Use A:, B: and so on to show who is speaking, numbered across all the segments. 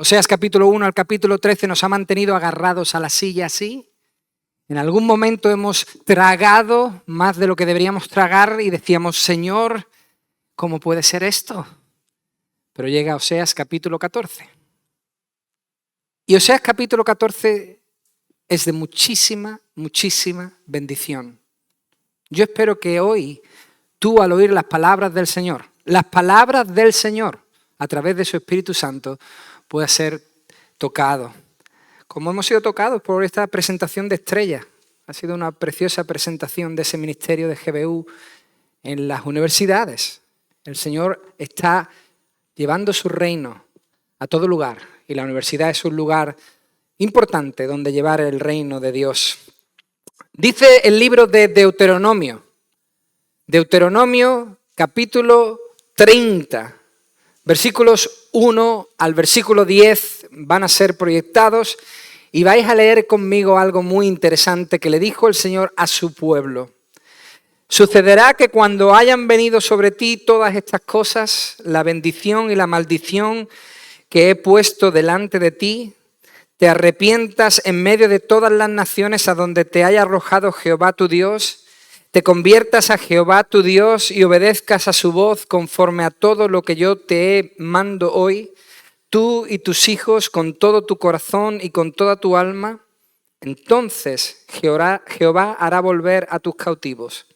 A: Oseas capítulo 1 al capítulo 13 nos ha mantenido agarrados a la silla así. En algún momento hemos tragado más de lo que deberíamos tragar y decíamos, Señor, ¿cómo puede ser esto? Pero llega Oseas capítulo 14. Y Oseas capítulo 14 es de muchísima, muchísima bendición. Yo espero que hoy tú, al oír las palabras del Señor a través de su Espíritu Santo, puedas ser tocado. Como hemos sido tocados por esta presentación de Estrella. Ha sido una preciosa presentación de ese ministerio de GBU en las universidades. El Señor está llevando su reino a todo lugar y la universidad es un lugar importante donde llevar el reino de Dios. Dice el libro de Deuteronomio capítulo 30, versículos 1 al versículo 10 van a ser proyectados y vais a leer conmigo algo muy interesante que le dijo el Señor a su pueblo. Sucederá que cuando hayan venido sobre ti todas estas cosas, la bendición y la maldición que he puesto delante de ti, te arrepientas en medio de todas las naciones a donde te haya arrojado Jehová tu Dios, te conviertas a Jehová tu Dios y obedezcas a su voz conforme a todo lo que yo te mando hoy, tú y tus hijos con todo tu corazón y con toda tu alma, entonces Jehová hará volver a tus cautivos.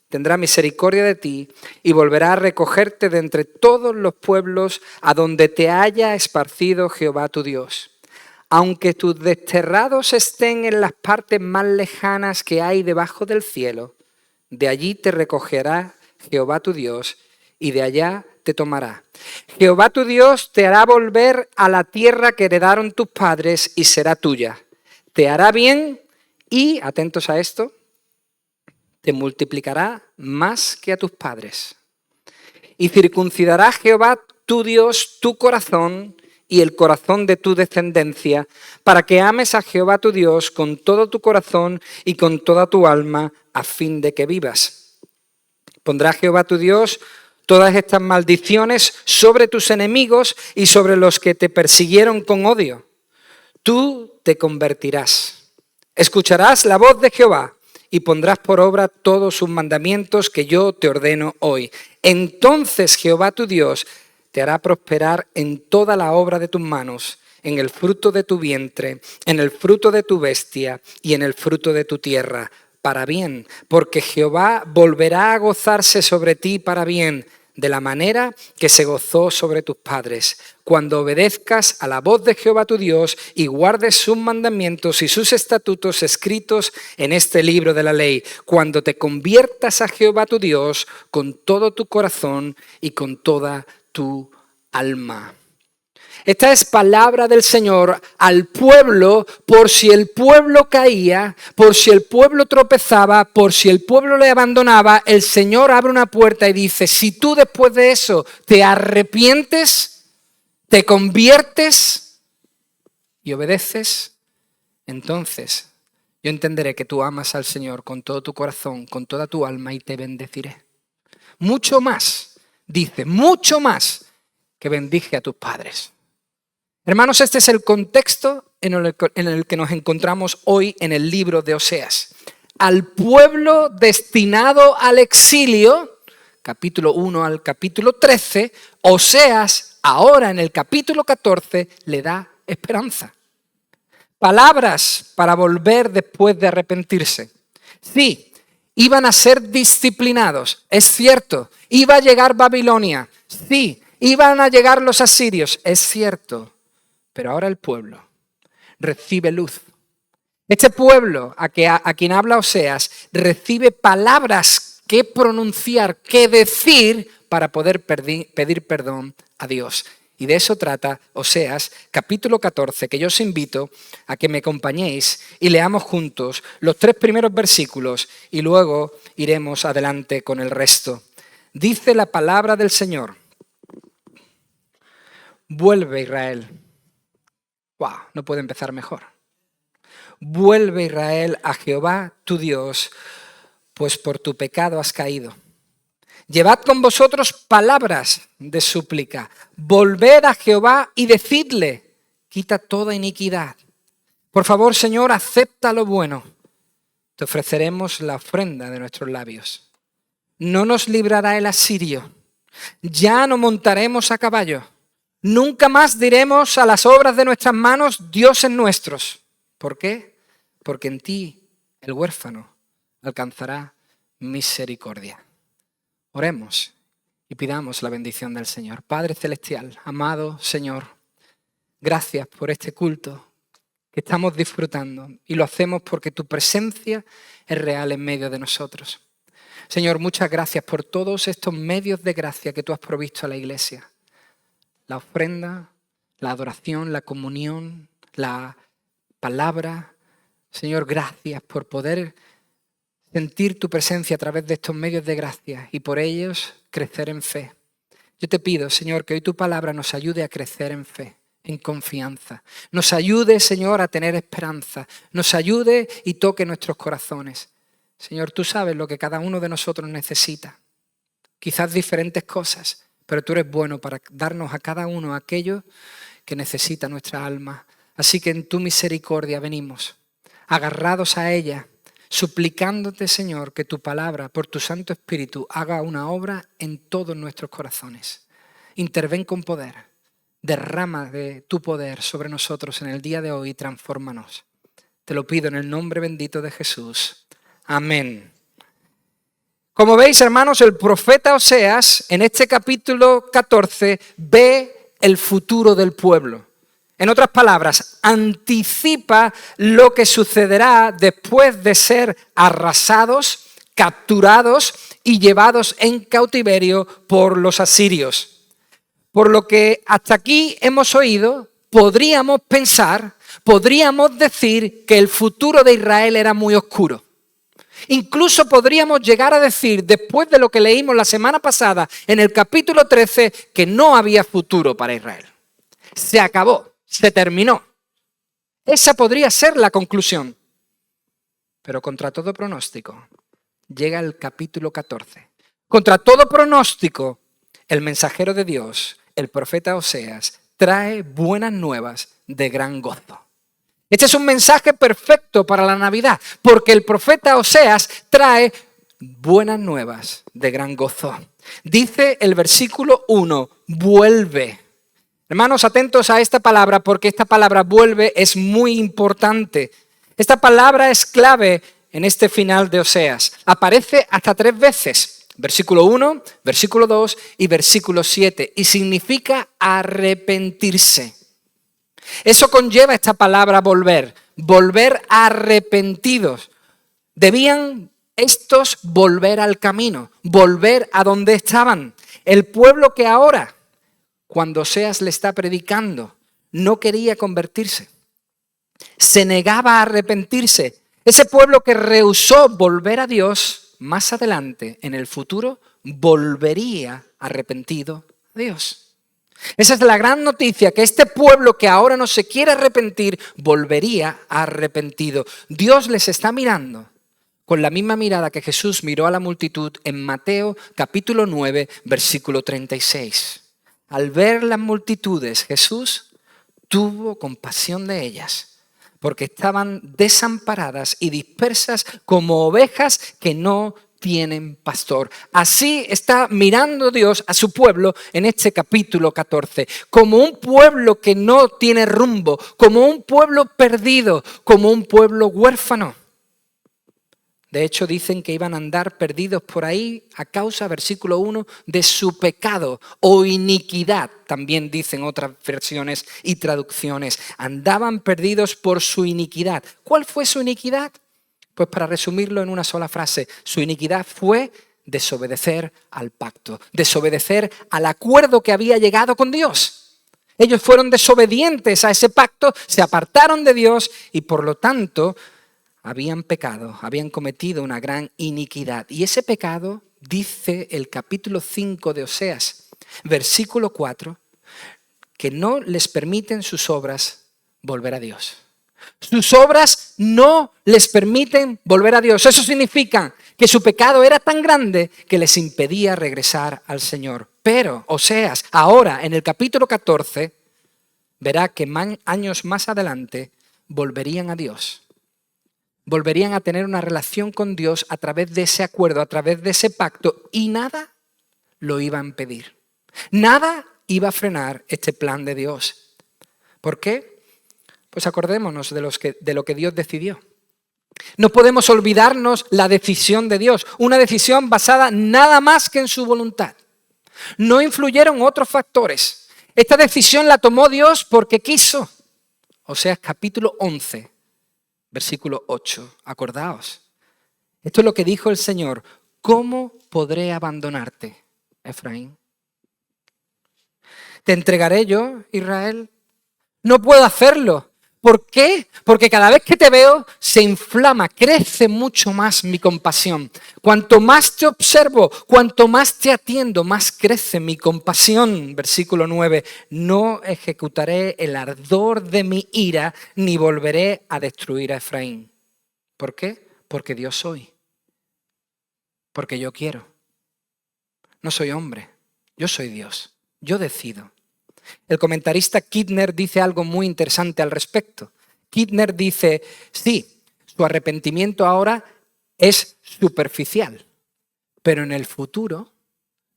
A: Tendrá misericordia de ti y volverá a recogerte de entre todos los pueblos a donde te haya esparcido Jehová tu Dios. Aunque tus desterrados estén en las partes más lejanas que hay debajo del cielo, de allí te recogerá Jehová tu Dios y de allá te tomará. Jehová tu Dios te hará volver a la tierra que heredaron tus padres y será tuya. Te hará bien y, atentos a esto, te multiplicará más que a tus padres. Y circuncidará Jehová tu Dios tu corazón y el corazón de tu descendencia, para que ames a Jehová tu Dios con todo tu corazón y con toda tu alma, a fin de que vivas. Pondrá Jehová tu Dios todas estas maldiciones sobre tus enemigos y sobre los que te persiguieron con odio. Tú te convertirás. Escucharás la voz de Jehová y pondrás por obra todos sus mandamientos que yo te ordeno hoy. Entonces Jehová tu Dios te hará prosperar en toda la obra de tus manos, en el fruto de tu vientre, en el fruto de tu bestia y en el fruto de tu tierra, para bien, porque Jehová volverá a gozarse sobre ti para bien, de la manera que se gozó sobre tus padres, cuando obedezcas a la voz de Jehová tu Dios y guardes sus mandamientos y sus estatutos escritos en este libro de la ley, cuando te conviertas a Jehová tu Dios con todo tu corazón y con toda tu alma. Esta es palabra del Señor al pueblo por si el pueblo caía, por si el pueblo tropezaba, por si el pueblo le abandonaba. El Señor abre una puerta y dice, si tú después de eso te arrepientes, te conviertes y obedeces, entonces yo entenderé que tú amas al Señor con todo tu corazón, con toda tu alma y te bendeciré. Mucho más, dice, mucho más que bendije a tus padres. Hermanos, este es el contexto en el que nos encontramos hoy en el libro de Oseas. Al pueblo destinado al exilio, capítulo 1 al capítulo 13, Oseas, ahora en el capítulo 14, le da esperanza. Palabras para volver después de arrepentirse. Sí, iban a ser disciplinados, es cierto. Iba a llegar Babilonia, sí. Iban a llegar los asirios, es cierto. Pero ahora el pueblo recibe luz. Este pueblo a quien habla Oseas recibe palabras que pronunciar, que decir para poder pedir perdón a Dios. Y de eso trata Oseas capítulo 14, que yo os invito a que me acompañéis y leamos juntos los 3 primeros versículos y luego iremos adelante con el resto. Dice la palabra del Señor. Vuelve Israel. ¡Wow! No puede empezar mejor. Vuelve Israel a Jehová tu Dios, pues por tu pecado has caído. Llevad con vosotros palabras de súplica. Volved a Jehová y decidle, quita toda iniquidad. Por favor, Señor, acepta lo bueno. Te ofreceremos la ofrenda de nuestros labios. No nos librará el asirio. Ya no montaremos a caballo. Nunca más diremos a las obras de nuestras manos, dioses nuestros. ¿Por qué? Porque en ti el huérfano alcanzará misericordia. Oremos y pidamos la bendición del Señor. Padre Celestial, amado Señor, gracias por este culto que estamos disfrutando y lo hacemos porque tu presencia es real en medio de nosotros. Señor, muchas gracias por todos estos medios de gracia que tú has provisto a la iglesia. La ofrenda, la adoración, la comunión, la palabra. Señor, gracias por poder sentir tu presencia a través de estos medios de gracia y por ellos crecer en fe. Yo te pido, Señor, que hoy tu palabra nos ayude a crecer en fe, en confianza. Nos ayude, Señor, a tener esperanza. Nos ayude y toque nuestros corazones. Señor, tú sabes lo que cada uno de nosotros necesita. Quizás diferentes cosas, pero tú eres bueno para darnos a cada uno aquello que necesita nuestra alma. Así que en tu misericordia venimos, agarrados a ella, suplicándote, Señor, que tu palabra, por tu Santo Espíritu, haga una obra en todos nuestros corazones. Interven con poder, derrama de tu poder sobre nosotros en el día de hoy y transfórmanos. Te lo pido en el nombre bendito de Jesús. Amén. Como veis, hermanos, el profeta Oseas, en este capítulo 14, ve el futuro del pueblo. En otras palabras, anticipa lo que sucederá después de ser arrasados, capturados y llevados en cautiverio por los asirios. Por lo que hasta aquí hemos oído, podríamos pensar, podríamos decir que el futuro de Israel era muy oscuro. Incluso podríamos llegar a decir, después de lo que leímos la semana pasada en el capítulo 13, que no había futuro para Israel. Se acabó, se terminó. Esa podría ser la conclusión. Pero contra todo pronóstico, llega el capítulo 14. Contra todo pronóstico, el mensajero de Dios, el profeta Oseas, trae buenas nuevas de gran gozo. Este es un mensaje perfecto para la Navidad, porque el profeta Oseas trae buenas nuevas de gran gozo. Dice el versículo 1, vuelve. Hermanos, atentos a esta palabra, porque esta palabra vuelve es muy importante. Esta palabra es clave en este final de Oseas. Aparece hasta 3 veces. Versículo 1, versículo 2 y versículo 7. Y significa arrepentirse. Eso conlleva esta palabra volver. Volver arrepentidos. Debían estos volver al camino. Volver a donde estaban. El pueblo que ahora, cuando Oseas le está predicando, no quería convertirse. Se negaba a arrepentirse. Ese pueblo que rehusó volver a Dios, más adelante, en el futuro, volvería arrepentido a Dios. Esa es la gran noticia, que este pueblo que ahora no se quiere arrepentir, volvería arrepentido. Dios les está mirando con la misma mirada que Jesús miró a la multitud en Mateo capítulo 9, versículo 36. Al ver las multitudes, Jesús tuvo compasión de ellas, porque estaban desamparadas y dispersas como ovejas que no tienen pastor. Así está mirando Dios a su pueblo en este capítulo 14, como un pueblo que no tiene rumbo, como un pueblo perdido, como un pueblo huérfano. De hecho, dicen que iban a andar perdidos por ahí a causa, versículo 1, de su pecado o iniquidad, también dicen otras versiones y traducciones. Andaban perdidos por su iniquidad. ¿Cuál fue su iniquidad? Pues para resumirlo en una sola frase, su iniquidad fue desobedecer al pacto, desobedecer al acuerdo que había llegado con Dios. Ellos fueron desobedientes a ese pacto, se apartaron de Dios y por lo tanto habían pecado, habían cometido una gran iniquidad. Y ese pecado, dice el capítulo 5 de Oseas, versículo 4, que no les permiten sus obras volver a Dios. Sus obras no les permiten volver a Dios. Eso significa que su pecado era tan grande que les impedía regresar al Señor. Pero Oseas, ahora en el capítulo 14, verá que años más adelante volverían a Dios. Volverían a tener una relación con Dios a través de ese acuerdo, a través de ese pacto, y nada lo iba a impedir. Nada iba a frenar este plan de Dios. ¿Por qué? Pues acordémonos de lo que Dios decidió. No podemos olvidarnos la decisión de Dios, una decisión basada nada más que en su voluntad. No influyeron otros factores. Esta decisión la tomó Dios porque quiso. Oseas capítulo 11, versículo 8. Acordaos. Esto es lo que dijo el Señor. ¿Cómo podré abandonarte, Efraín? ¿Te entregaré yo, Israel? No puedo hacerlo. ¿Por qué? Porque cada vez que te veo se inflama, crece mucho más mi compasión. Cuanto más te observo, cuanto más te atiendo, más crece mi compasión. Versículo 9. No ejecutaré el ardor de mi ira, ni volveré a destruir a Efraín. ¿Por qué? Porque Dios soy. Porque yo quiero. No soy hombre, yo soy Dios. Yo decido. El comentarista Kidner dice algo muy interesante al respecto. Kidner dice, sí, su arrepentimiento ahora es superficial, pero en el futuro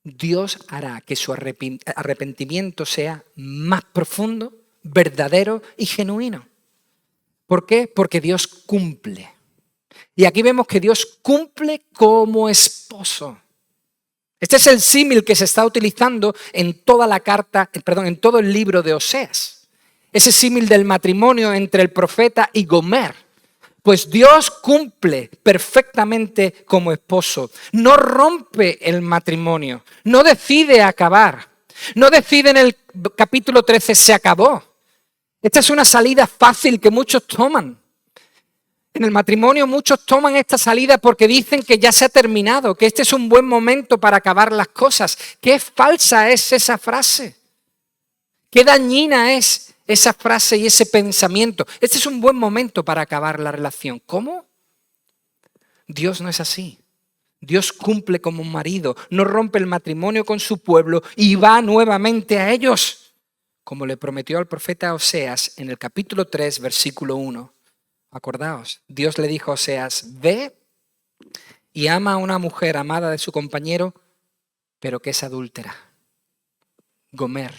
A: Dios hará que su arrepentimiento sea más profundo, verdadero y genuino. ¿Por qué? Porque Dios cumple. Y aquí vemos que Dios cumple como esposo. Este es el símil que se está utilizando en toda en todo el libro de Oseas. Ese símil del matrimonio entre el profeta y Gomer. Pues Dios cumple perfectamente como esposo. No rompe el matrimonio. No decide acabar. No decide en el capítulo 13 se acabó. Esta es una salida fácil que muchos toman. En el matrimonio muchos toman esta salida porque dicen que ya se ha terminado, que este es un buen momento para acabar las cosas. Qué falsa es esa frase. Qué dañina es esa frase y ese pensamiento. Este es un buen momento para acabar la relación. ¿Cómo? Dios no es así. Dios cumple como un marido, no rompe el matrimonio con su pueblo y va nuevamente a ellos, como le prometió al profeta Oseas en el capítulo 3, versículo 1. Acordaos, Dios le dijo a Oseas, ve y ama a una mujer amada de su compañero, pero que es adúltera. Gomer.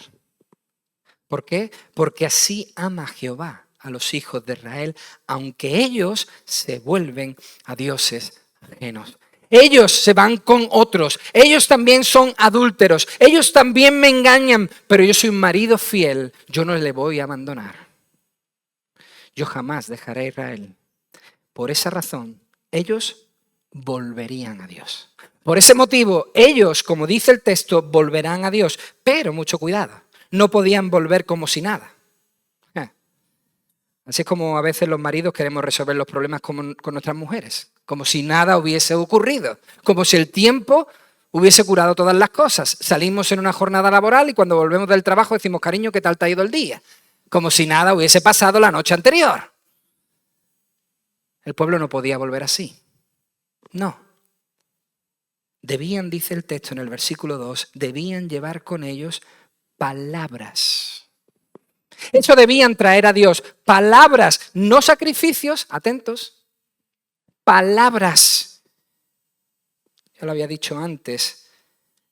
A: ¿Por qué? Porque así ama Jehová a los hijos de Israel, aunque ellos se vuelven a dioses ajenos. Ellos se van con otros, ellos también son adúlteros, ellos también me engañan, pero yo soy un marido fiel, yo no le voy a abandonar. Yo jamás dejaré a Israel. Por esa razón, ellos volverían a Dios. Por ese motivo, ellos, como dice el texto, volverán a Dios. Pero, mucho cuidado, no podían volver como si nada. Así es como a veces los maridos queremos resolver los problemas con nuestras mujeres. Como si nada hubiese ocurrido. Como si el tiempo hubiese curado todas las cosas. Salimos en una jornada laboral y cuando volvemos del trabajo decimos, cariño, ¿qué tal te ha ido el día? Como si nada hubiese pasado la noche anterior. El pueblo no podía volver así. No. Debían, dice el texto en el versículo 2, debían llevar con ellos palabras. Eso debían traer a Dios. Palabras, no sacrificios, atentos. Palabras. Ya lo había dicho antes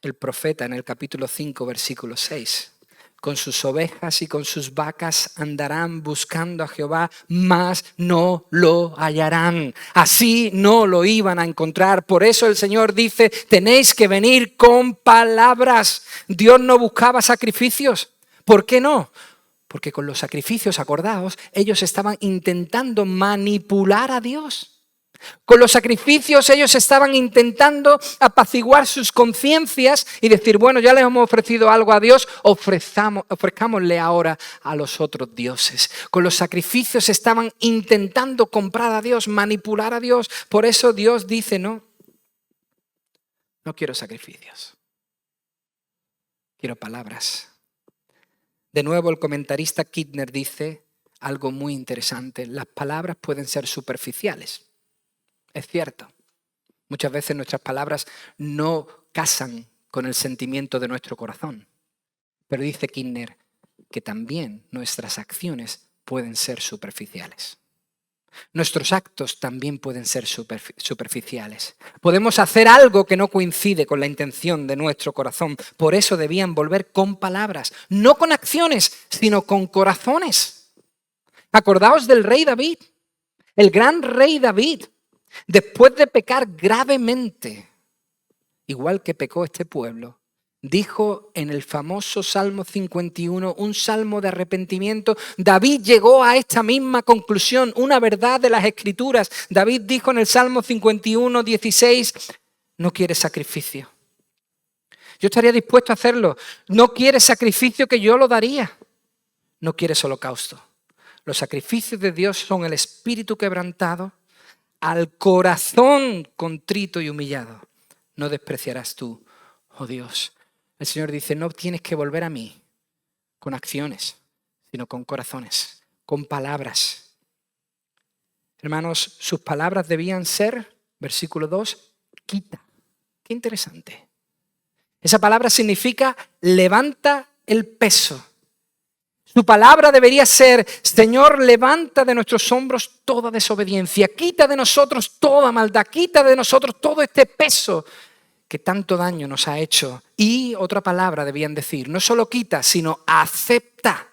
A: el profeta en el capítulo 5, versículo 6. Con sus ovejas y con sus vacas andarán buscando a Jehová, mas no lo hallarán. Así no lo iban a encontrar. Por eso el Señor dice, tenéis que venir con palabras. Dios no buscaba sacrificios. ¿Por qué no? Porque con los sacrificios, acordaos, ellos estaban intentando manipular a Dios. Con los sacrificios ellos estaban intentando apaciguar sus conciencias y decir, bueno, ya les hemos ofrecido algo a Dios, ofrezcámosle ahora a los otros dioses. Con los sacrificios estaban intentando comprar a Dios, manipular a Dios. Por eso Dios dice, no quiero sacrificios, quiero palabras. De nuevo el comentarista Kidner dice algo muy interesante, las palabras pueden ser superficiales. Es cierto, muchas veces nuestras palabras no casan con el sentimiento de nuestro corazón. Pero dice Kidner, que también nuestras acciones pueden ser superficiales. Nuestros actos también pueden ser superficiales. Podemos hacer algo que no coincide con la intención de nuestro corazón. Por eso debían volver con palabras, no con acciones, sino con corazones. Acordaos del rey David, el gran rey David, después de pecar gravemente, igual que pecó este pueblo, dijo en el famoso Salmo 51, un salmo de arrepentimiento. David llegó a esta misma conclusión, una verdad de las Escrituras. David dijo en el Salmo 51, 16, no quiere sacrificio. Yo estaría dispuesto a hacerlo. No quiere sacrificio, que yo lo daría. No quieres holocausto. Los sacrificios de Dios son el espíritu quebrantado, al corazón contrito y humillado. No despreciarás tú, oh Dios. El Señor dice, no tienes que volver a mí con acciones, sino con corazones, con palabras. Hermanos, sus palabras debían ser, versículo 2, quita. Qué interesante. Esa palabra significa levanta el peso. Su palabra debería ser, Señor, levanta de nuestros hombros toda desobediencia, quita de nosotros toda maldad, quita de nosotros todo este peso que tanto daño nos ha hecho. Y otra palabra debían decir, no solo quita, sino acepta,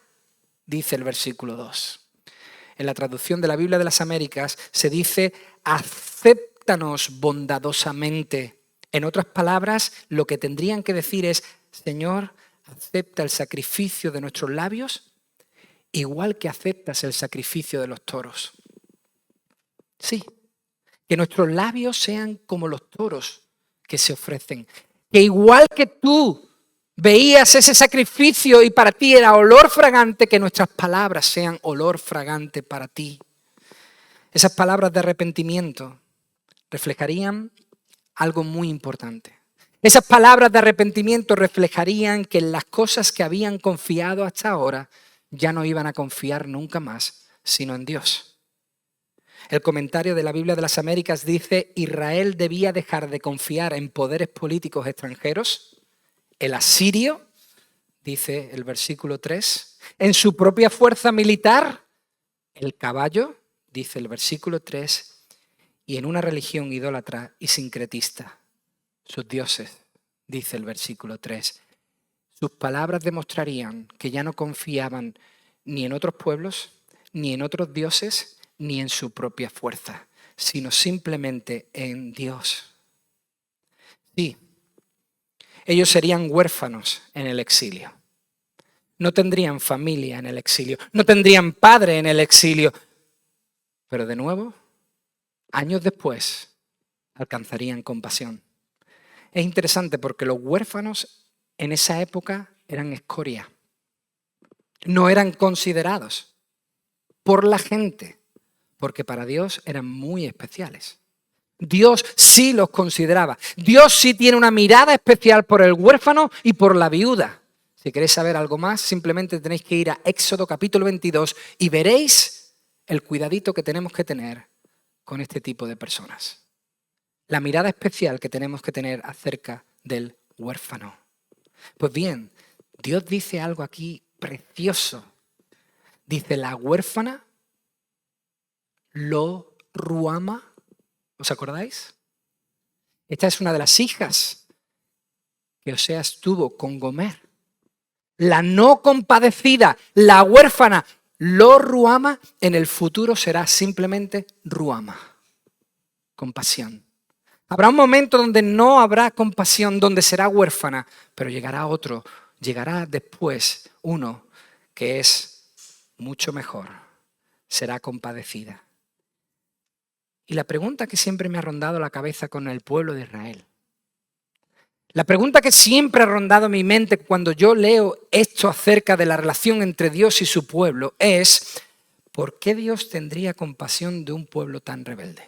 A: dice el versículo 2. En la traducción de la Biblia de las Américas se dice, acéptanos bondadosamente. En otras palabras, lo que tendrían que decir es, Señor, acepta el sacrificio de nuestros labios, igual que aceptas el sacrificio de los toros. Sí, que nuestros labios sean como los toros que se ofrecen. Que igual que tú veías ese sacrificio y para ti era olor fragante, que nuestras palabras sean olor fragante para ti. Esas palabras de arrepentimiento reflejarían algo muy importante. Esas palabras de arrepentimiento reflejarían que en las cosas que habían confiado hasta ahora ya no iban a confiar nunca más, sino en Dios. El comentario de la Biblia de las Américas dice, Israel debía dejar de confiar en poderes políticos extranjeros, el asirio, dice el versículo 3, en su propia fuerza militar, el caballo, dice el versículo 3, y en una religión idólatra y sincretista, sus dioses, dice el versículo 3. Sus palabras demostrarían que ya no confiaban ni en otros pueblos, ni en otros dioses, ni en su propia fuerza, sino simplemente en Dios. Sí, ellos serían huérfanos en el exilio. No tendrían familia en el exilio, no tendrían padre en el exilio. Pero de nuevo, años después, alcanzarían compasión. Es interesante porque los huérfanos en esa época eran escoria. No eran considerados por la gente, porque para Dios eran muy especiales. Dios sí los consideraba. Dios sí tiene una mirada especial por el huérfano y por la viuda. Si queréis saber algo más, simplemente tenéis que ir a Éxodo capítulo 22 y veréis el cuidadito que tenemos que tener con este tipo de personas. La mirada especial que tenemos que tener acerca del huérfano. Pues bien, Dios dice algo aquí precioso. Dice, la huérfana lo ruama. ¿Os acordáis? Esta es una de las hijas que Oseas tuvo con Gomer. La no compadecida, la huérfana, lo ruama, en el futuro será simplemente ruama. Compasión. Habrá un momento donde no habrá compasión, donde será huérfana, pero llegará otro, llegará después uno que es mucho mejor, será compadecida. Y la pregunta que siempre me ha rondado la cabeza con el pueblo de Israel, la pregunta que siempre ha rondado mi mente cuando yo leo esto acerca de la relación entre Dios y su pueblo es, ¿por qué Dios tendría compasión de un pueblo tan rebelde?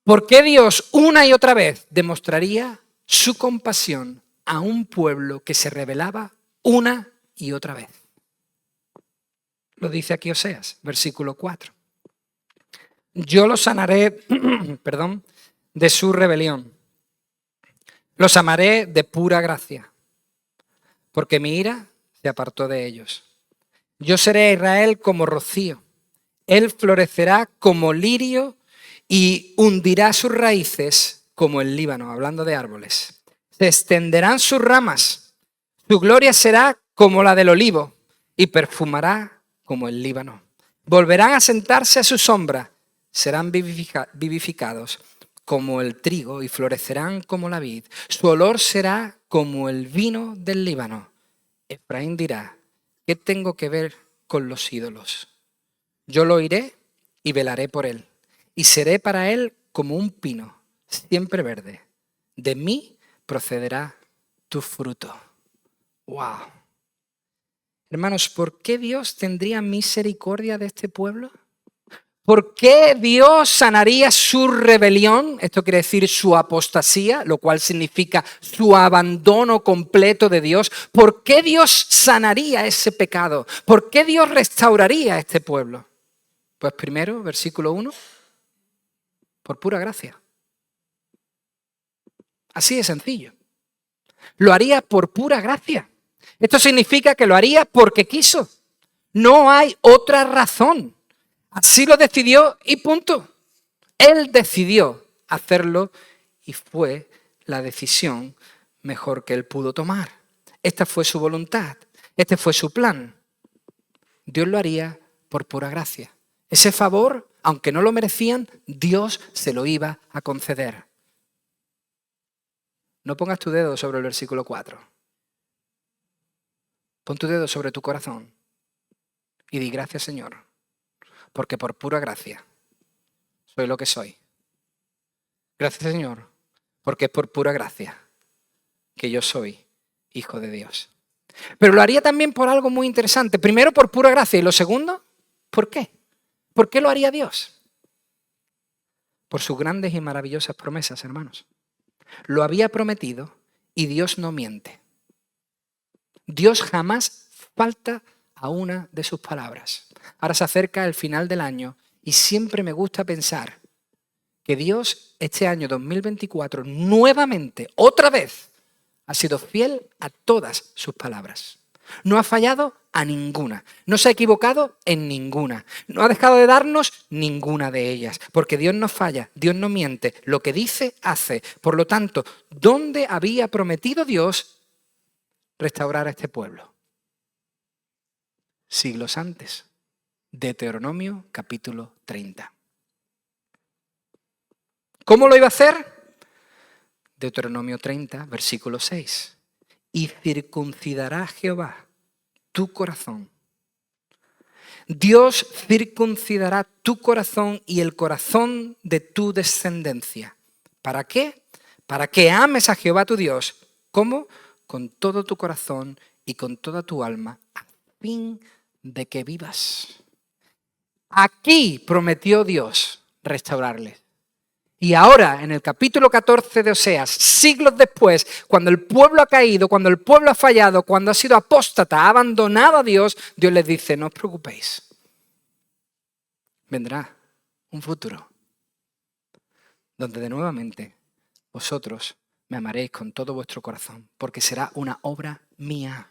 A: ¿Por qué Dios una y otra vez demostraría su compasión a un pueblo que se rebelaba una y otra vez? Lo dice aquí Oseas, versículo 4. Yo los sanaré, de su rebelión. Los amaré de pura gracia, porque mi ira se apartó de ellos. Yo seré a Israel como rocío. Él florecerá como lirio y hundirá sus raíces como el Líbano, hablando de árboles. Se extenderán sus ramas. Su gloria será como la del olivo y perfumará como el Líbano. Volverán a sentarse a su sombra. Serán vivificados como el trigo y florecerán como la vid. Su olor será como el vino del Líbano. Efraín dirá, ¿qué tengo que ver con los ídolos? Yo lo oiré y velaré por él, y seré para él como un pino, siempre verde. De mí procederá tu fruto. ¡Wow! Hermanos, ¿por qué Dios tendría misericordia de este pueblo? ¿Por qué Dios sanaría su rebelión? Esto quiere decir su apostasía, lo cual significa su abandono completo de Dios. ¿Por qué Dios sanaría ese pecado? ¿Por qué Dios restauraría a este pueblo? Pues primero, versículo 1, por pura gracia. Así de sencillo. Lo haría por pura gracia. Esto significa que lo haría porque quiso. No hay otra razón. Así lo decidió y punto. Él decidió hacerlo y fue la decisión mejor que él pudo tomar. Esta fue su voluntad. Este fue su plan. Dios lo haría por pura gracia. Ese favor, aunque no lo merecían, Dios se lo iba a conceder. No pongas tu dedo sobre el versículo 4. Pon tu dedo sobre tu corazón y di gracias, Señor, porque por pura gracia soy lo que soy. Gracias, Señor, porque es por pura gracia que yo soy hijo de Dios. Pero lo haría también por algo muy interesante. Primero, por pura gracia. Y lo segundo, ¿por qué? ¿Por qué lo haría Dios? Por sus grandes y maravillosas promesas, hermanos. Lo había prometido y Dios no miente. Dios jamás falta a una de sus palabras. Ahora se acerca el final del año y siempre me gusta pensar que Dios este año 2024 nuevamente, otra vez, ha sido fiel a todas sus palabras. No ha fallado a ninguna. No se ha equivocado en ninguna. No ha dejado de darnos ninguna de ellas. Porque Dios no falla, Dios no miente. Lo que dice, hace. Por lo tanto, ¿dónde había prometido Dios restaurar a este pueblo? Siglos antes. Deuteronomio capítulo 30. ¿Cómo lo iba a hacer? Deuteronomio 30, versículo 6. Y circuncidará Jehová tu corazón. Dios circuncidará tu corazón y el corazón de tu descendencia. ¿Para qué? Para que ames a Jehová tu Dios. ¿Cómo? Con todo tu corazón y con toda tu alma, a fin de que vivas. Aquí prometió Dios restaurarles. Y ahora, en el capítulo 14 de Oseas, siglos después, cuando el pueblo ha caído, cuando el pueblo ha fallado, cuando ha sido apóstata, ha abandonado a Dios, Dios les dice, no os preocupéis. Vendrá un futuro donde de nuevamente vosotros me amaréis con todo vuestro corazón, porque será una obra mía.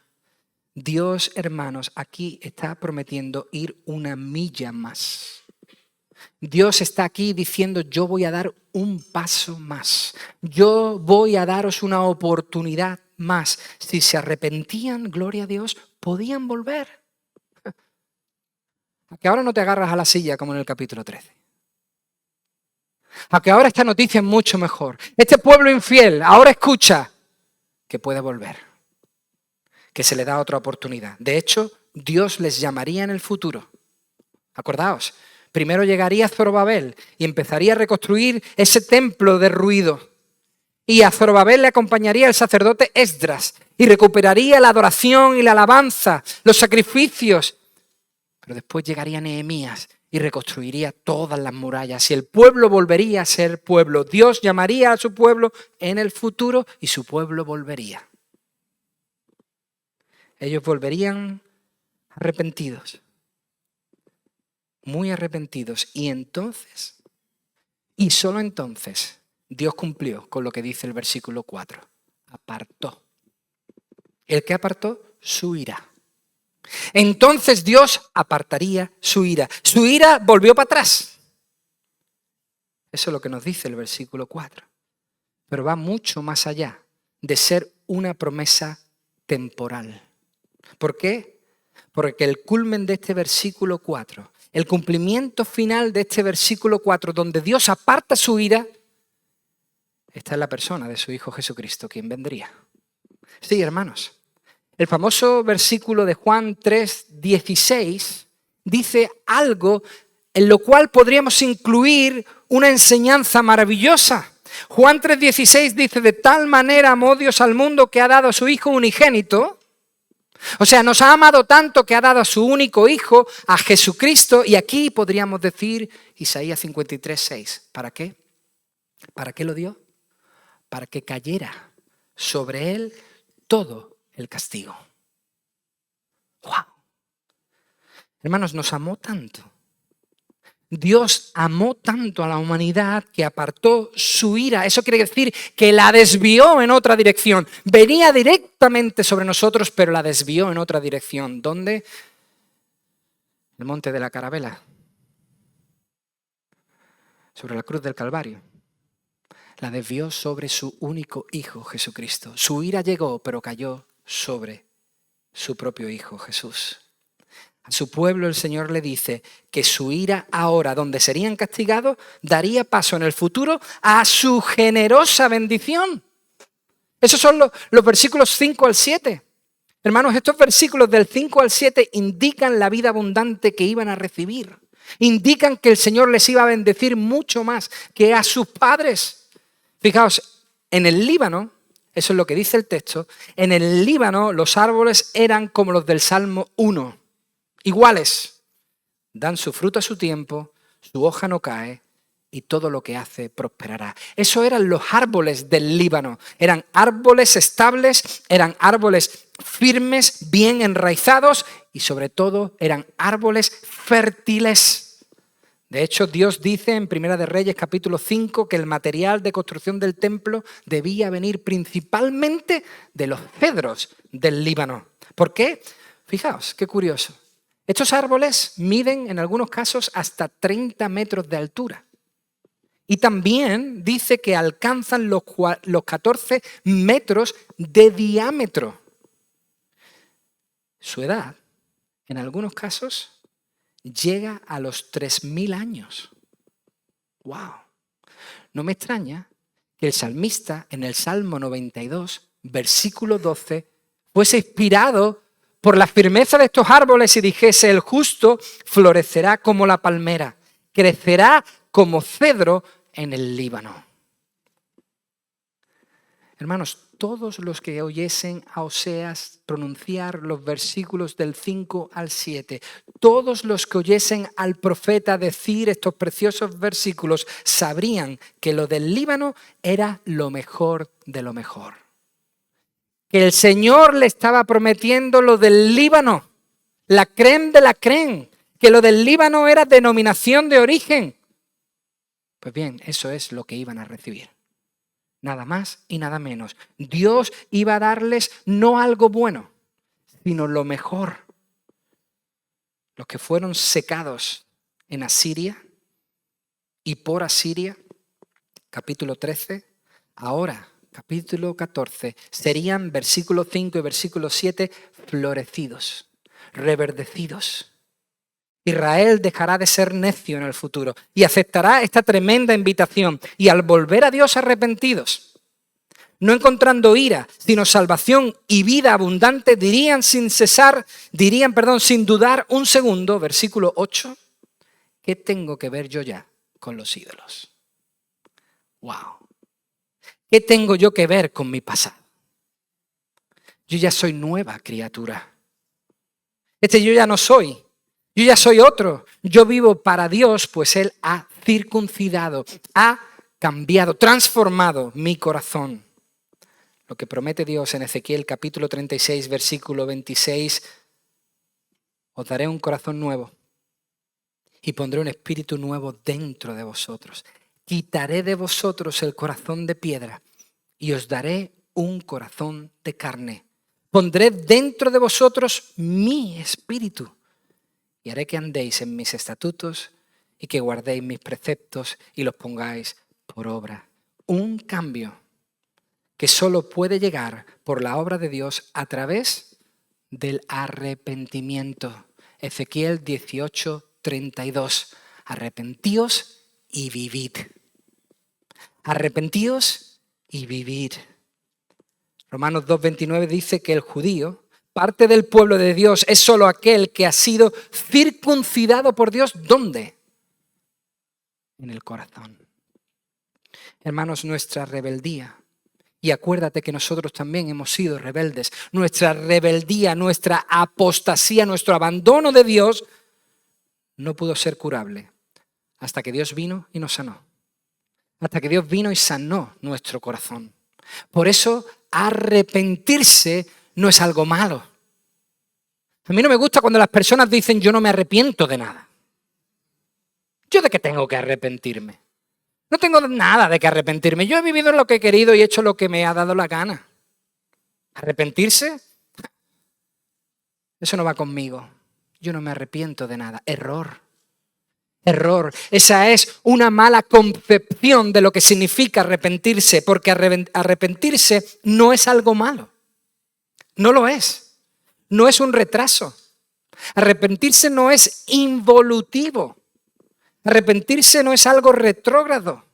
A: Dios, hermanos, aquí está prometiendo ir una milla más. Dios está aquí diciendo, yo voy a dar un paso más. Yo voy a daros una oportunidad más. Si se arrepentían, gloria a Dios, podían volver. A que ahora no te agarras a la silla como en el capítulo 13. A que ahora esta noticia es mucho mejor. Este pueblo infiel ahora escucha que puede volver. Que se le da otra oportunidad. De hecho, Dios les llamaría en el futuro. Acordaos. Primero llegaría Zorobabel y empezaría a reconstruir ese templo derruido. Y a Zorobabel le acompañaría el sacerdote Esdras y recuperaría la adoración y la alabanza, los sacrificios. Pero después llegaría Nehemías y reconstruiría todas las murallas y el pueblo volvería a ser pueblo. Dios llamaría a su pueblo en el futuro y su pueblo volvería. Ellos volverían arrepentidos. Muy arrepentidos. Y entonces, y solo entonces, Dios cumplió con lo que dice el versículo 4. Apartó. ¿El que apartó? Su ira. Entonces Dios apartaría su ira. Su ira volvió para atrás. Eso es lo que nos dice el versículo 4. Pero va mucho más allá de ser una promesa temporal. ¿Por qué? Porque el culmen de este versículo 4, el cumplimiento final de este versículo 4, donde Dios aparta su ira, está en la persona de su Hijo Jesucristo, quien vendría. Sí, hermanos. El famoso versículo de Juan 3:16 dice algo en lo cual podríamos incluir una enseñanza maravillosa. Juan 3:16 dice: de tal manera amó Dios al mundo que ha dado a su Hijo unigénito. O sea, nos ha amado tanto que ha dado a su único Hijo, a Jesucristo. Y aquí podríamos decir Isaías 53:6. ¿Para qué? ¿Para qué lo dio? Para que cayera sobre él todo el castigo. ¡Wow! Hermanos, nos amó tanto. Dios amó tanto a la humanidad que apartó su ira. Eso quiere decir que la desvió en otra dirección. Venía directamente sobre nosotros, pero la desvió en otra dirección. ¿Dónde? El monte de la Carabela. Sobre la cruz del Calvario. La desvió sobre su único Hijo, Jesucristo. Su ira llegó, pero cayó sobre su propio Hijo, Jesús. A su pueblo el Señor le dice que su ira ahora, donde serían castigados, daría paso en el futuro a su generosa bendición. Esos son los versículos 5 al 7. Hermanos, estos versículos del 5 al 7 indican la vida abundante que iban a recibir. Indican que el Señor les iba a bendecir mucho más que a sus padres. Fijaos, en el Líbano, eso es lo que dice el texto, en el Líbano los árboles eran como los del Salmo 1. Iguales, dan su fruto a su tiempo, su hoja no cae y todo lo que hace prosperará. Eso eran los árboles del Líbano. Eran árboles estables, eran árboles firmes, bien enraizados y sobre todo eran árboles fértiles. De hecho, Dios dice en Primera de Reyes capítulo 5 que el material de construcción del templo debía venir principalmente de los cedros del Líbano. ¿Por qué? Fijaos, qué curioso. Estos árboles miden en algunos casos hasta 30 metros de altura. Y también dice que alcanzan los 14 metros de diámetro. Su edad, en algunos casos, llega a los 3.000 años. ¡Wow! No me extraña que el salmista en el Salmo 92, versículo 12, fuese inspirado por la firmeza de estos árboles y dijese: el justo florecerá como la palmera, crecerá como cedro en el Líbano. Hermanos, todos los que oyesen a Oseas pronunciar los versículos del 5 al 7, todos los que oyesen al profeta decir estos preciosos versículos, sabrían que lo del Líbano era lo mejor de lo mejor. Que el Señor le estaba prometiendo lo del Líbano, la crème de la crème, que lo del Líbano era denominación de origen. Pues bien, eso es lo que iban a recibir. Nada más y nada menos. Dios iba a darles no algo bueno, sino lo mejor. Los que fueron secados en Asiria y por Asiria, capítulo 13, ahora capítulo 14, serían versículo 5 y versículo 7 florecidos, reverdecidos. Israel dejará de ser necio en el futuro y aceptará esta tremenda invitación. Y al volver a Dios arrepentidos, no encontrando ira, sino salvación y vida abundante, dirían sin dudar un segundo, versículo 8, ¿qué tengo que ver yo ya con los ídolos? ¡Wow! ¿Qué tengo yo que ver con mi pasado? Yo ya soy nueva criatura. Yo ya no soy. Yo ya soy otro. Yo vivo para Dios, pues Él ha circuncidado, ha cambiado, transformado mi corazón. Lo que promete Dios en Ezequiel capítulo 36, versículo 26, os daré un corazón nuevo y pondré un espíritu nuevo dentro de vosotros. Quitaré de vosotros el corazón de piedra y os daré un corazón de carne. Pondré dentro de vosotros mi espíritu y haré que andéis en mis estatutos y que guardéis mis preceptos y los pongáis por obra. Un cambio que solo puede llegar por la obra de Dios a través del arrepentimiento. Ezequiel 18:32. Arrepentíos y vivid. Arrepentíos y vivid. Romanos 2:29 dice que el judío, parte del pueblo de Dios, es solo aquel que ha sido circuncidado por Dios. ¿Dónde? En el corazón. Hermanos, nuestra rebeldía, y acuérdate que nosotros también hemos sido rebeldes, nuestra rebeldía, nuestra apostasía, nuestro abandono de Dios no pudo ser curable hasta que Dios vino y nos sanó. Hasta que Dios vino y sanó nuestro corazón. Por eso, arrepentirse no es algo malo. A mí no me gusta cuando las personas dicen yo no me arrepiento de nada. ¿Yo de qué tengo que arrepentirme? No tengo nada de qué arrepentirme. Yo he vivido lo que he querido y he hecho lo que me ha dado la gana. ¿Arrepentirse? Eso no va conmigo. Yo no me arrepiento de nada. Error. Error. Esa es una mala concepción de lo que significa arrepentirse, porque arrepentirse no es algo malo. No lo es. No es un retraso. Arrepentirse no es involutivo. Arrepentirse no es algo retrógrado.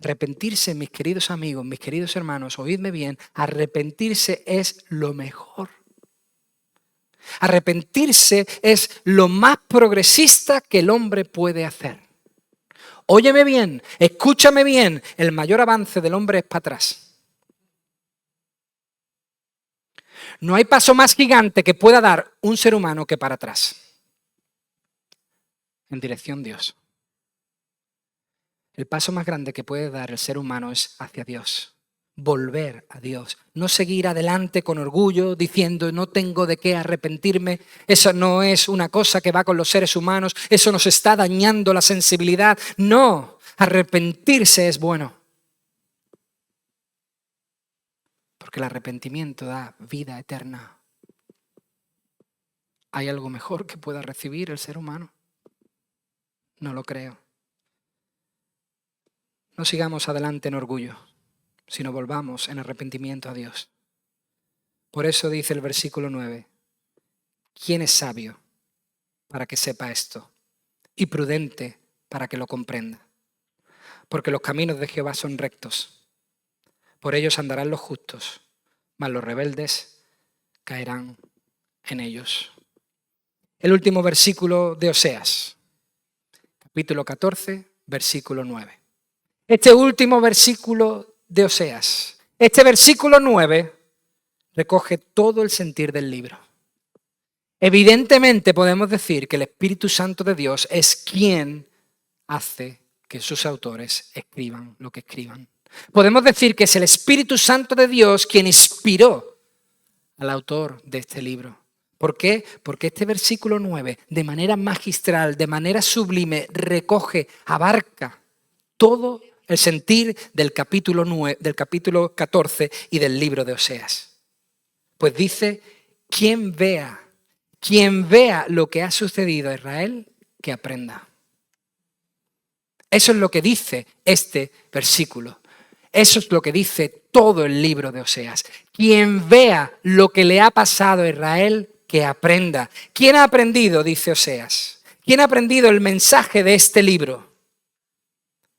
A: Arrepentirse, mis queridos amigos, mis queridos hermanos, oídme bien, arrepentirse es lo mejor. Arrepentirse es lo más progresista que el hombre puede hacer. Óyeme bien, escúchame bien, el mayor avance del hombre es para atrás. No hay paso más gigante que pueda dar un ser humano que para atrás, en dirección a Dios. El paso más grande que puede dar el ser humano es hacia Dios. Volver a Dios, no seguir adelante con orgullo diciendo no tengo de qué arrepentirme. Eso no es una cosa que va con los seres humanos, eso nos está dañando la sensibilidad. No, arrepentirse es bueno. Porque el arrepentimiento da vida eterna. ¿Hay algo mejor que pueda recibir el ser humano? No lo creo. No sigamos adelante en orgullo, sino volvamos en arrepentimiento a Dios. Por eso dice el versículo 9, ¿quién es sabio para que sepa esto? Y prudente para que lo comprenda. Porque los caminos de Jehová son rectos. Por ellos andarán los justos, mas los rebeldes caerán en ellos. El último versículo de Oseas, capítulo 14, versículo 9. Este último versículo de Oseas, este versículo 9, recoge todo el sentir del libro. Evidentemente podemos decir que el Espíritu Santo de Dios es quien hace que sus autores escriban lo que escriban. Podemos decir que es el Espíritu Santo de Dios quien inspiró al autor de este libro. ¿Por qué? Porque este versículo 9, de manera magistral, de manera sublime, recoge, abarca todo el sentir del capítulo 14 y del libro de Oseas. Pues dice, quien vea lo que ha sucedido a Israel, que aprenda. Eso es lo que dice este versículo. Eso es lo que dice todo el libro de Oseas. Quien vea lo que le ha pasado a Israel, que aprenda. ¿Quién ha aprendido? Dice Oseas. ¿Quién ha aprendido el mensaje de este libro?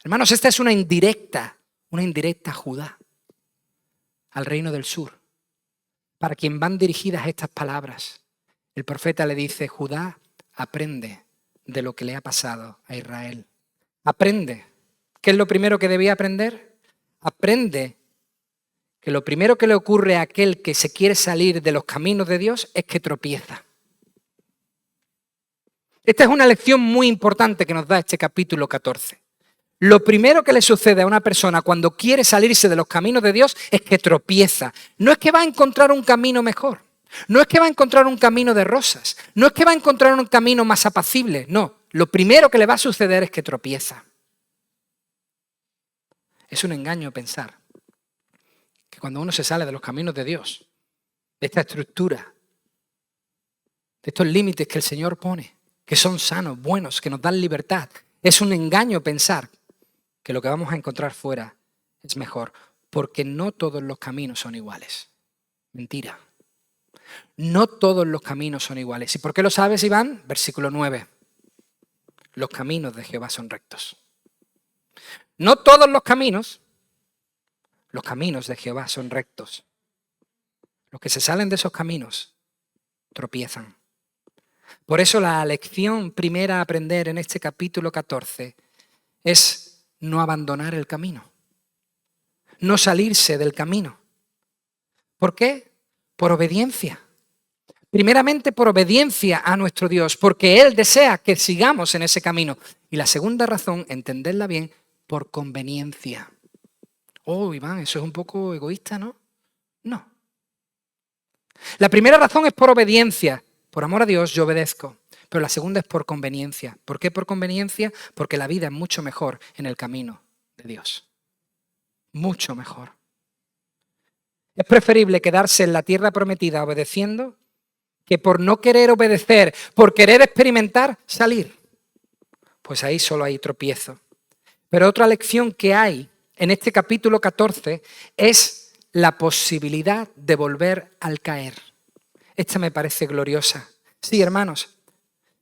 A: Hermanos, esta es una indirecta a Judá, al reino del sur, para quien van dirigidas estas palabras. El profeta le dice, Judá, aprende de lo que le ha pasado a Israel. Aprende. ¿Qué es lo primero que debía aprender? Aprende que lo primero que le ocurre a aquel que se quiere salir de los caminos de Dios es que tropieza. Esta es una lección muy importante que nos da este capítulo 14. Lo primero que le sucede a una persona cuando quiere salirse de los caminos de Dios es que tropieza. No es que va a encontrar un camino mejor. No es que va a encontrar un camino de rosas. No es que va a encontrar un camino más apacible. No, lo primero que le va a suceder es que tropieza. Es un engaño pensar que cuando uno se sale de los caminos de Dios, de esta estructura, de estos límites que el Señor pone, que son sanos, buenos, que nos dan libertad. Es un engaño pensar que lo que vamos a encontrar fuera es mejor, porque no todos los caminos son iguales. Mentira. No todos los caminos son iguales. ¿Y por qué lo sabes, Iván? Versículo 9. Los caminos de Jehová son rectos. No todos los caminos de Jehová son rectos. Los que se salen de esos caminos tropiezan. Por eso la lección primera a aprender en este capítulo 14 es no abandonar el camino, no salirse del camino. ¿Por qué? Por obediencia. Primeramente por obediencia a nuestro Dios, porque Él desea que sigamos en ese camino. Y la segunda razón, entenderla bien, por conveniencia. Oh, Iván, eso es un poco egoísta, ¿no? No. La primera razón es por obediencia. Por amor a Dios yo obedezco. Pero la segunda es por conveniencia. ¿Por qué por conveniencia? Porque la vida es mucho mejor en el camino de Dios. Mucho mejor. Es preferible quedarse en la tierra prometida obedeciendo que por no querer obedecer, por querer experimentar, salir. Pues ahí solo hay tropiezo. Pero otra lección que hay en este capítulo 14 es la posibilidad de volver al caer. Esta me parece gloriosa. Sí, hermanos,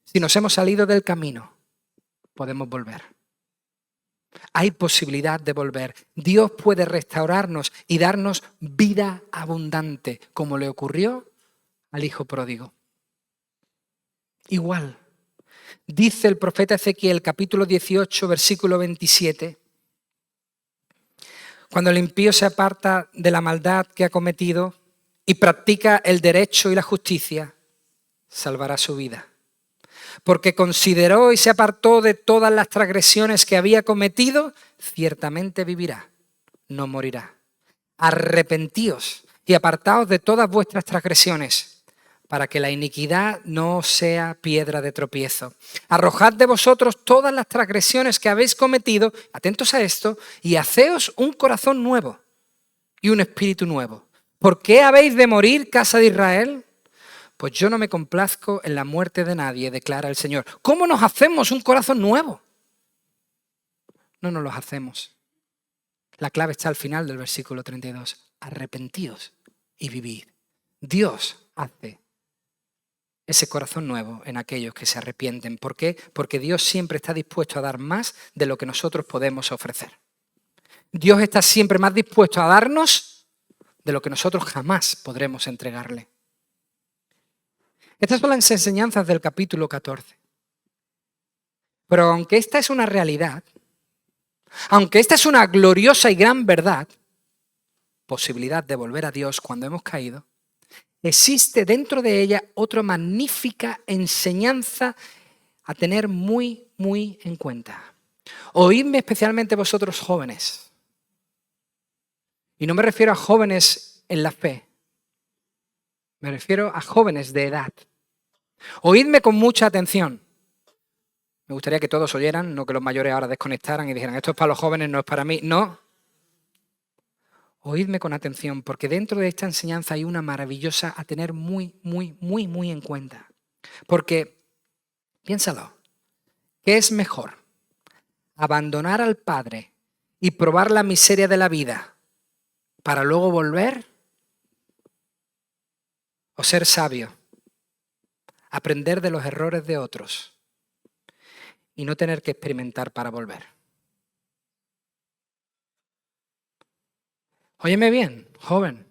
A: si nos hemos salido del camino, podemos volver. Hay posibilidad de volver. Dios puede restaurarnos y darnos vida abundante, como le ocurrió al hijo pródigo. Igual, dice el profeta Ezequiel, capítulo 18, versículo 27, cuando el impío se aparta de la maldad que ha cometido y practica el derecho y la justicia, salvará su vida. Porque consideró y se apartó de todas las transgresiones que había cometido, ciertamente vivirá, no morirá. Arrepentíos y apartaos de todas vuestras transgresiones, para que la iniquidad no sea piedra de tropiezo. Arrojad de vosotros todas las transgresiones que habéis cometido, atentos a esto, y haceos un corazón nuevo y un espíritu nuevo. ¿Por qué habéis de morir, casa de Israel? Pues yo no me complazco en la muerte de nadie, declara el Señor. ¿Cómo nos hacemos un corazón nuevo? No nos los hacemos. La clave está al final del versículo 32. Arrepentíos y vivid. Dios hace ese corazón nuevo en aquellos que se arrepienten. ¿Por qué? Porque Dios siempre está dispuesto a dar más de lo que nosotros podemos ofrecer. Dios está siempre más dispuesto a darnos de lo que nosotros jamás podremos entregarle. Estas son las enseñanzas del capítulo 14. Pero aunque esta es una realidad, aunque esta es una gloriosa y gran verdad, posibilidad de volver a Dios cuando hemos caído, existe dentro de ella otra magnífica enseñanza a tener muy, muy en cuenta. Oídme especialmente vosotros jóvenes. Y no me refiero a jóvenes en la fe. Me refiero a jóvenes de edad. Oídme con mucha atención. Me gustaría que todos oyeran, no que los mayores ahora desconectaran y dijeran, esto es para los jóvenes, no es para mí. No. Oídme con atención, porque dentro de esta enseñanza hay una maravillosa a tener muy, muy, muy, muy en cuenta. Porque, piénsalo, ¿qué es mejor? ¿Abandonar al Padre y probar la miseria de la vida para luego volver? ¿O ser sabio? Aprender de los errores de otros y no tener que experimentar para volver. Óyeme bien, joven,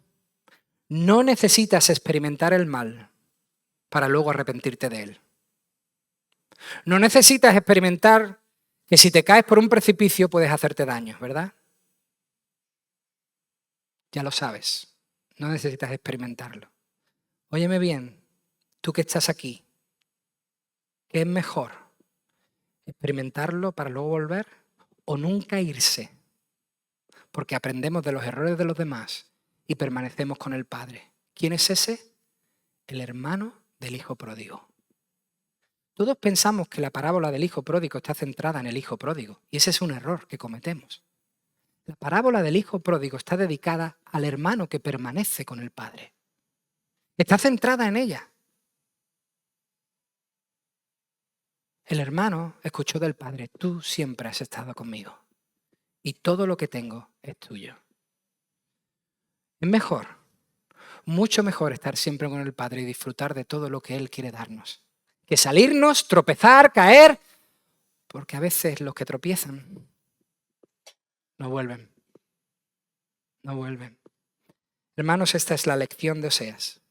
A: no necesitas experimentar el mal para luego arrepentirte de él. No necesitas experimentar que si te caes por un precipicio puedes hacerte daño, ¿verdad? Ya lo sabes, no necesitas experimentarlo. Óyeme bien, tú que estás aquí, ¿qué es mejor? ¿Experimentarlo para luego volver o nunca irse? Porque aprendemos de los errores de los demás y permanecemos con el Padre. ¿Quién es ese? El hermano del hijo pródigo. Todos pensamos que la parábola del hijo pródigo está centrada en el hijo pródigo, y ese es un error que cometemos. La parábola del hijo pródigo está dedicada al hermano que permanece con el Padre. Está centrada en ella. El hermano escuchó del padre: tú siempre has estado conmigo y todo lo que tengo es tuyo. Es mejor, mucho mejor estar siempre con el Padre y disfrutar de todo lo que Él quiere darnos, que salirnos, tropezar, caer, porque a veces los que tropiezan no vuelven. Hermanos, esta es la lección de Oseas.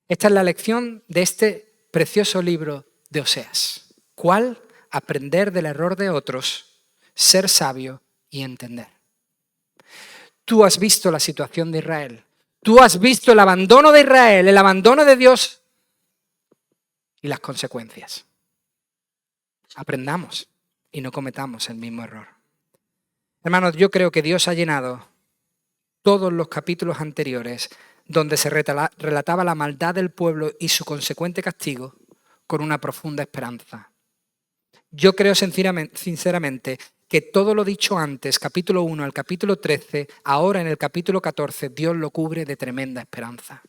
A: Esta es la lección de este precioso libro de Oseas. ¿Cuál? Aprender del error de otros, ser sabio y entender. Tú has visto la situación de Israel. Tú has visto el abandono de Israel, el abandono de Dios y las consecuencias. Aprendamos y no cometamos el mismo error. Hermanos, yo creo que Dios ha llenado todos los capítulos anteriores donde se relataba la maldad del pueblo y su consecuente castigo con una profunda esperanza. Yo creo sinceramente que todo lo dicho antes, capítulo 1 al capítulo 13, ahora en el capítulo 14, Dios lo cubre de tremenda esperanza.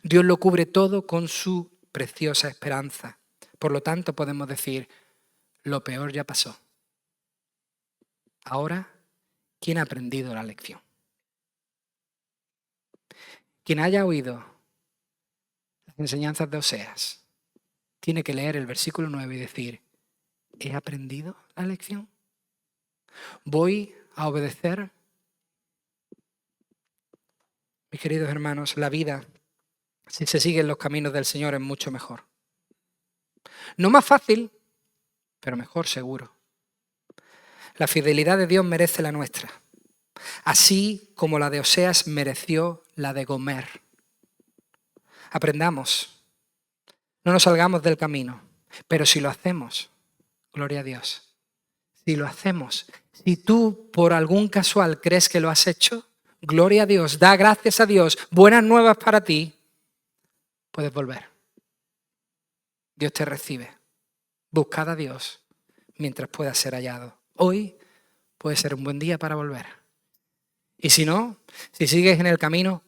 A: Dios lo cubre todo con su preciosa esperanza. Por lo tanto, podemos decir, lo peor ya pasó. Ahora, ¿quién ha aprendido la lección? Quien haya oído las enseñanzas de Oseas, tiene que leer el versículo 9 y decir, ¿he aprendido la lección? ¿Voy a obedecer? Mis queridos hermanos, la vida, si se siguen los caminos del Señor, es mucho mejor. No más fácil, pero mejor seguro. La fidelidad de Dios merece la nuestra, así como la de Oseas mereció la de Gomer. Aprendamos, no nos salgamos del camino, pero si lo hacemos, gloria a Dios. Si lo hacemos, si tú por algún casual crees que lo has hecho, gloria a Dios, da gracias a Dios, buenas nuevas para ti, puedes volver. Dios te recibe. Buscad a Dios mientras pueda ser hallado. Hoy puede ser un buen día para volver. Y si no, si sigues en el camino,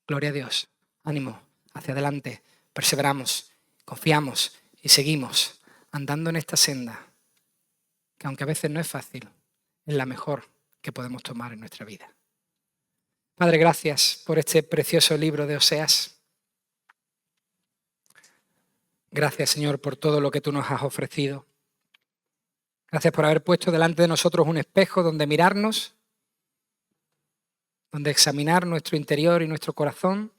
A: gloria a Dios. Ánimo, hacia adelante, perseveramos, confiamos y seguimos andando en esta senda, que aunque a veces no es fácil, es la mejor que podemos tomar en nuestra vida. Padre, gracias por este precioso libro de Oseas. Gracias, Señor, por todo lo que tú nos has ofrecido. Gracias por haber puesto delante de nosotros un espejo donde mirarnos, donde examinar nuestro interior y nuestro corazón.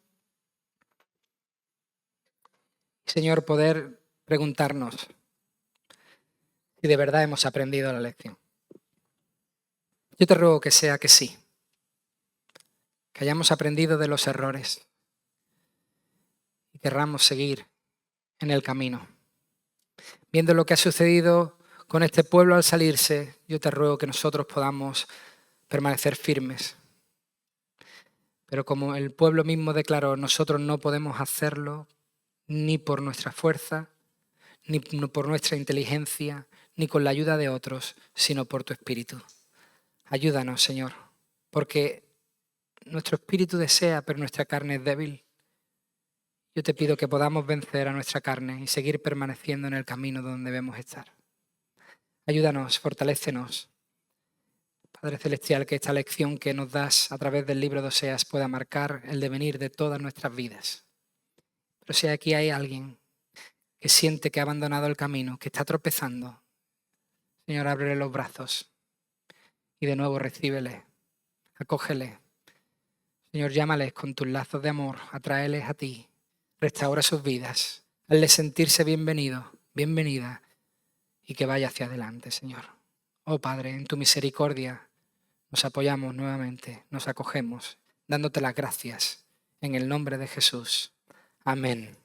A: Señor, poder preguntarnos si de verdad hemos aprendido la lección. Yo te ruego que sea que sí, que hayamos aprendido de los errores y querramos seguir en el camino. Viendo lo que ha sucedido con este pueblo al salirse, yo te ruego que nosotros podamos permanecer firmes. Pero como el pueblo mismo declaró, nosotros no podemos hacerlo ni por nuestra fuerza, ni por nuestra inteligencia, ni con la ayuda de otros, sino por tu Espíritu. Ayúdanos, Señor, porque nuestro espíritu desea, pero nuestra carne es débil. Yo te pido que podamos vencer a nuestra carne y seguir permaneciendo en el camino donde debemos estar. Ayúdanos, fortalécenos. Padre Celestial, que esta lección que nos das a través del libro de Oseas pueda marcar el devenir de todas nuestras vidas. Pero si aquí hay alguien que siente que ha abandonado el camino, que está tropezando, Señor, ábrele los brazos y de nuevo recíbele, acógele. Señor, llámales con tus lazos de amor, atráeles a ti, restaura sus vidas, hazles sentirse bienvenido, bienvenida y que vaya hacia adelante, Señor. Oh Padre, en tu misericordia nos apoyamos nuevamente, nos acogemos, dándote las gracias en el nombre de Jesús. Amén.